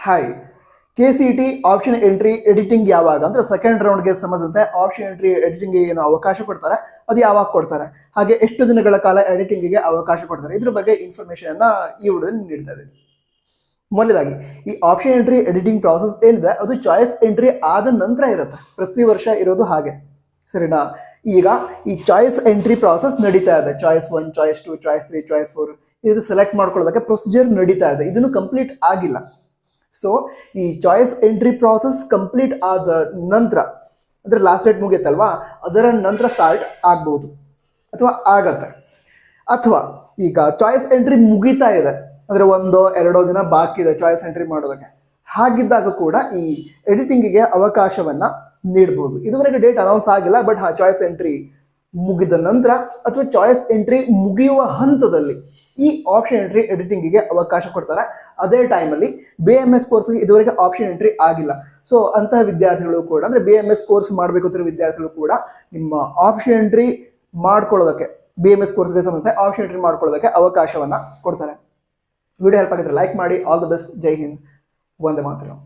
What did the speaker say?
Hi, KCET option entry editing ಯಾವಾಗ ಅಂದ್ರೆ second ರೌಂಡ್ಗೆ ಸಂಬಂಧಿಸಿದಂತೆ ಆಪ್ಷನ್ ಎಂಟ್ರಿ ಎಡಿಟಿಂಗ್ಗೆ ಏನು ಅವಕಾಶ ಕೊಡ್ತಾರೆ, ಅದು ಯಾವಾಗ ಕೊಡ್ತಾರೆ, ಹಾಗೆ ಎಷ್ಟು ದಿನಗಳ ಕಾಲ ಎಡಿಟಿಂಗ್ಗೆ ಅವಕಾಶ ಕೊಡ್ತಾರೆ, ಇದ್ರ ಬಗ್ಗೆ ಇನ್ಫಾರ್ಮೇಶನ್ ಅನ್ನ ಈ ವಿಡಿಯೋದಲ್ಲಿ ನೀಡ್ತಾ ಇದ್ದೀನಿ. ಮೊದಲಾಗಿ ಈ ಆಪ್ಷನ್ ಎಂಟ್ರಿ ಎಡಿಟಿಂಗ್ ಪ್ರಾಸೆಸ್ ಏನಿದೆ ಅದು ಚಾಯ್ಸ್ ಎಂಟ್ರಿ ಆದ ನಂತರ ಇರುತ್ತೆ. ಪ್ರತಿ ವರ್ಷ ಇರೋದು ಹಾಗೆ, ಸರಿನಾ? ಈಗ ಈ ಚಾಯ್ಸ್ ಎಂಟ್ರಿ ಪ್ರಾಸೆಸ್ ನಡೀತಾ ಇದೆ. ಚಾಯ್ಸ್ 1, ಚಾಯ್ಸ್ 2, ಚಾಯ್ಸ್ 3, ಚಾಯ್ಸ್ 4 ಇದು ಸೆಲೆಕ್ಟ್ ಮಾಡ್ಕೊಳ್ಳೋದಕ್ಕೆ ಪ್ರೊಸೀಜರ್ ನಡೀತಾ ಇದೆ. ಇದನ್ನು ಕಂಪ್ಲೀಟ್ ಆಗಿಲ್ಲ. ಸೊ ಈ ಚಾಯ್ಸ್ ಎಂಟ್ರಿ ಪ್ರಾಸೆಸ್ ಕಂಪ್ಲೀಟ್ ಆದ ನಂತರ ಅಂದ್ರೆ ಲಾಸ್ಟ್ ಡೇಟ್ ಮುಗಿಯುತ್ತಲ್ವಾ, ಅದರ ನಂತರ ಸ್ಟಾರ್ಟ್ ಆಗ್ಬಹುದು ಅಥವಾ ಆಗತ್ತೆ. ಅಥವಾ ಈಗ ಚಾಯ್ಸ್ ಎಂಟ್ರಿ ಮುಗಿತಾ ಇದೆ ಅಂದ್ರೆ 1-2 ದಿನ ಬಾಕಿ ಇದೆ ಚಾಯ್ಸ್ ಎಂಟ್ರಿ ಮಾಡೋದಕ್ಕೆ, ಹಾಗಿದ್ದಾಗ ಕೂಡ ಈ ಎಡಿಟಿಂಗಿಗೆ ಅವಕಾಶವನ್ನ ನೀಡಬಹುದು. ಇದುವರೆಗೆ ಡೇಟ್ ಅನೌನ್ಸ್ ಆಗಿಲ್ಲ, ಬಟ್ ಚಾಯ್ಸ್ ಎಂಟ್ರಿ ಮುಗಿದ ನಂತರ ಅಥವಾ ಚಾಯ್ಸ್ ಎಂಟ್ರಿ ಮುಗಿಯುವ ಹಂತದಲ್ಲಿ ಈ ಆಪ್ಷನ್ ಎಂಟ್ರಿ ಎಡಿಟಿಂಗಿಗೆ ಅವಕಾಶ ಕೊಡ್ತಾರೆ. ಅದೇ ಟೈಮಲ್ಲಿ BMS ಕೋರ್ಸ್ಗೆ ಇದುವರೆಗೆ ಆಪ್ಷನ್ ಎಂಟ್ರಿ ಆಗಿಲ್ಲ. ಸೊ ಅಂತಹ ವಿದ್ಯಾರ್ಥಿಗಳು ಕೂಡ ಅಂದ್ರೆ BMS ಕೋರ್ಸ್ ಮಾಡಬೇಕು ಅಂತಿರೋ ವಿದ್ಯಾರ್ಥಿಗಳು ಕೂಡ ನಿಮ್ಮ ಆಪ್ಷನ್ ಎಂಟ್ರಿ ಮಾಡ್ಕೊಳ್ಳೋದಕ್ಕೆ, BMS ಕೋರ್ಸ್ಗೆ ಸಂಬಂಧ ಆಪ್ಷನ್ ಎಂಟ್ರಿ ಮಾಡ್ಕೊಳ್ಳೋದಕ್ಕೆ ಅವಕಾಶವನ್ನ ಕೊಡ್ತಾರೆ. ವಿಡಿಯೋ ಹೆಲ್ಪ್ ಆಗಿದ್ರೆ ಲೈಕ್ ಮಾಡಿ. All the best. ಜೈ ಹಿಂದ್. ವಂದೇ ಮಾತರಂ.